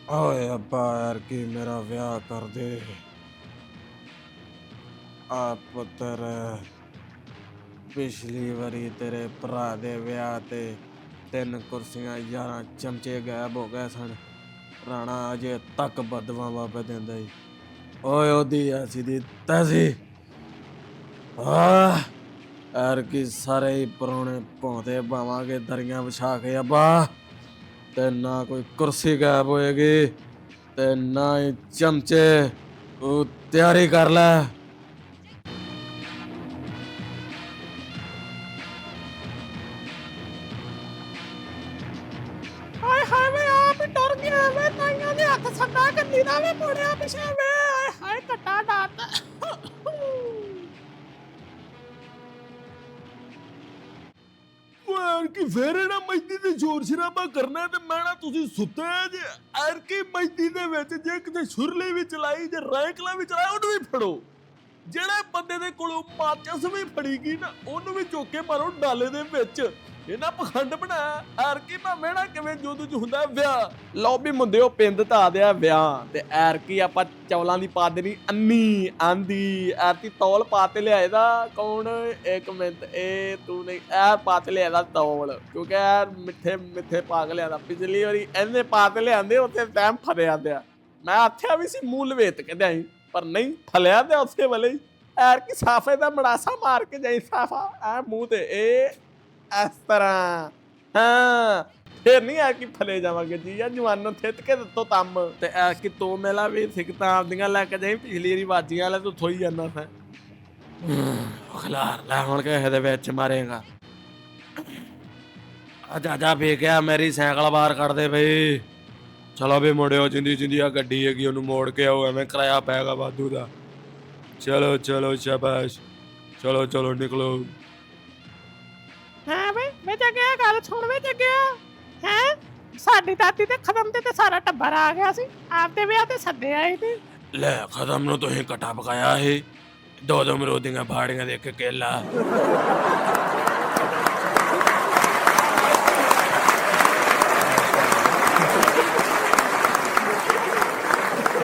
ਓਏ ਅੱਬਾ ਯਾਰ ਕੀ ਮੇਰਾ ਵਿਆਹ ਕਰ ਦੇ। ਆ ਪੁੱਤਰ, ਪਿਛਲੀ ਵਾਰੀ ਤੇਰੇ ਭਰਾ ਦੇ ਵਿਆਹ ਤੇ 3 ਕੁਰਸੀਆਂ 11 ਚਮਚੇ ਗਾਇਬ ਹੋ ਗਏ ਸਨ। ਰਾਣਾ ਅਜੇ ਤੱਕ ਬਦਵਾ ਵਾਪੇ ਦਿੰਦਾ ਈ। ਓਏ ਉਹਦੀ ਐਸੀ ਦੀ ਤੈਸੀ। ਯਾਰ ਕੀ ਸਾਰੇ ਹੀ ਪਰੌਣੇ ਭੌਂਦੇ ਪਾਵਾਂਗੇ ਦਰੀਆਂ ਵਿਛਾ ਕੇ ਅੱਬਾ। ਤੇ ਨਾ ਕੋਈ ਕੁਰਸੀ ਗਾਇਬ ਹੋਏਗੀ ਤੇ ਨਾ ਹੀ ਚਮਚੇ। ਤੂੰ ਤਿਆਰੀ ਕਰ ਲੈ। ਹਾਏ ਹਾਏ ਵੇ ਆਪ ਹੀ ਟੁਰ ਗਿਆ ਵੇ ਤਾਈਆਂ ਦੇ ਹੱਥ ਸੱਡਾ ਕੱਲੀ ਦਾ ਵੇ ਮੁੜਿਆ ਪਿਛੇ ਵੇ ਹਾਏ ਹਾਏ ਕੱਟਾ ਡਾਤ ਯਾਰ ਕੀ ਫੇਰ ਇਹਨਾਂ ਮੈਦੀ ਤੇ ਜ਼ੋਰ ਸ਼ਰਾਬਾ ਕਰਨਾ ਤੇ ਮੈਂ ਨਾ ਤੁਸੀਂ ਸੁੱਤੇ ਜੇ। ਯਾਰ ਕੀ ਮੈਦੀ ਦੇ ਵਿੱਚ ਜੇ ਕਿਤੇ ਛੁਰਲੀ ਵੀ ਚਲਾਈ ਜੇ ਰਾਈਕਲਾ ਵੀ ਚਲਾਇਆ ਉਹਨੂੰ ਵੀ ਫੜੋ। ਜਿਹੜੇ ਬੰਦੇ ਦੇ ਕੋਲੋਂ ਮਾਚਸ ਵੀ ਫੜੀ ਗਈ ਨਾ ਉਹਨੂੰ ਵੀ ਚੁੱਕ ਕੇ ਮਾਰੋ ਡਾਲੇ ਦੇ ਵਿੱਚ। ਇਹਨਾਂ ਪਖੰਡ ਬਣਾਇਆ। ਯਾਰ ਕੀ ਮੈਂ ਵੇਣਾ ਕਿਵੇਂ ਜਦੋਂ ਚ ਹੁੰਦਾ ਵਿਆਹ। ਲਓ ਵੀ ਮੁੰਡਿਓ ਪਿੰਡ ਤਾਂ ਆ ਦਿਆ ਵਿਆਹ ਤੇ ਐਰ ਕੀ ਆਪਾਂ ਚੌਲਾਂ ਦੀ ਪਾ ਦੇਣੀ ਅੰਨੀ ਆਂਦੀ। ਐਰਤੀ ਤੌਲ ਪਾ ਤੇ ਲਿਆਏ ਦਾ ਕੌਣ? ਇੱਕ ਮਿੰਟ ਇਹ ਤੂੰ ਨਹੀਂ ਐ ਪਾ ਤੇ ਲਿਆਇਆ ਤੌਲ ਕਿਉਂਕਿ ਐ ਮਿੱਠੇ ਮਿੱਠੇ ਪਾ ਕੇ ਲਿਆਦਾ। ਪਿਛਲੀ ਵਾਰੀ ਇਹਨੇ ਪਾ ਤੇ ਲਿਆਂਦੇ ਉੱਥੇ ਟਾਈਮ ਫਰਿਆ ਦਿਆ। ਮੈਂ ਆਖਿਆ ਵੀ ਸੀ ਮੂੰਹ ਲਵੇਟ ਕੇ ਜਾਈ ਪਰ ਨਹੀਂ ਫਲਿਆ ਤੇ ਉਸੇ ਵੇਲੇ ਹੀ। ਐਰ ਕੀ ਸਾਫੇ ਦਾ ਮੜਾਸਾ ਮਾਰ ਕੇ ਜਾਈ ਸਾਫਾ ਐ ਮੂੰਹ ਤੇ ਇਹ ਇਸ ਤਰ੍ਹਾਂ। ਹਾਂ ਫੇਰ ਨਹੀਂ ਆ ਕਿ ਫਲੇ ਜਾਵਾਂਗੇ ਜੀ ਆ ਜਵਾਨੋਂ ਥਿੱਤ ਕੇ ਦਿੱਤੋ ਤੰਮ ਤੇ ਐ ਕਿ ਤੂੰ ਮੇਲਾ ਵੀ ਸਿੱਕਤਾਂ ਆਪਦੀਆਂ ਲੈ ਕੇ ਜਾਈ। ਪਿਛਲੀ ਵਾਰੀ ਬਾਜੀਆਂ ਵਾਲੇ ਤੂੰ ਥੋਈ ਜਾਂਦਾ ਸੈਂ। ਖਲਾਰ ਲੈ ਹੁਣ ਕਿਸੇ ਦੇ ਵਿੱਚ ਮਾਰੇਗਾ। ਜਾ ਵੇ ਗਿਆ ਮੇਰੀ ਸਾਈਕਲ ਬਾਹਰ ਕੱਢ ਦੇ ਬਈ। ਚਲੋ ਵੀ ਮੁੜਿਓ ਜਿੰਦੀ ਜਿੰਦੀ ਆ ਗੱਡੀ ਹੈਗੀ ਉਹਨੂੰ ਮੋੜ ਕੇ ਆਓ ਐਵੇਂ ਕਿਰਾਇਆ ਪੈਗਾ ਵਾਧੂ ਦਾ। ਚਲੋ ਚਲੋ ਸ਼ਾਬਾਸ਼ ਚਲੋ ਚਲੋ ਨਿਕਲੋ। ਹਾਂ ਵੇ ਜੱਗਿਆ ਗੱਲ ਸੁਣ ਵੇ ਜੱਗਿਆ ਹੈ ਸਾਡੀ ਦਾਦੀ ਤੇ ਖਤਮ ਤੇ ਸਾਰਾ ਟੱਬਰ ਆ ਗਿਆ ਸੀ ਆਪਦੇ ਵਿਆਹ ਤੇ ਸੱਦੇ ਆਏ ਤੇ। ਲੈ ਖਤਮ ਨੂੰ ਤੁਸੀਂ ਕਟਾ ਪਕਾਇਆ ਸੀ। ਦੋ ਅਮਰੂਦ ਦੀਆਂ ਫਾੜੀਆਂ ਦੇ ਇੱਕ ਕੇਲਾ।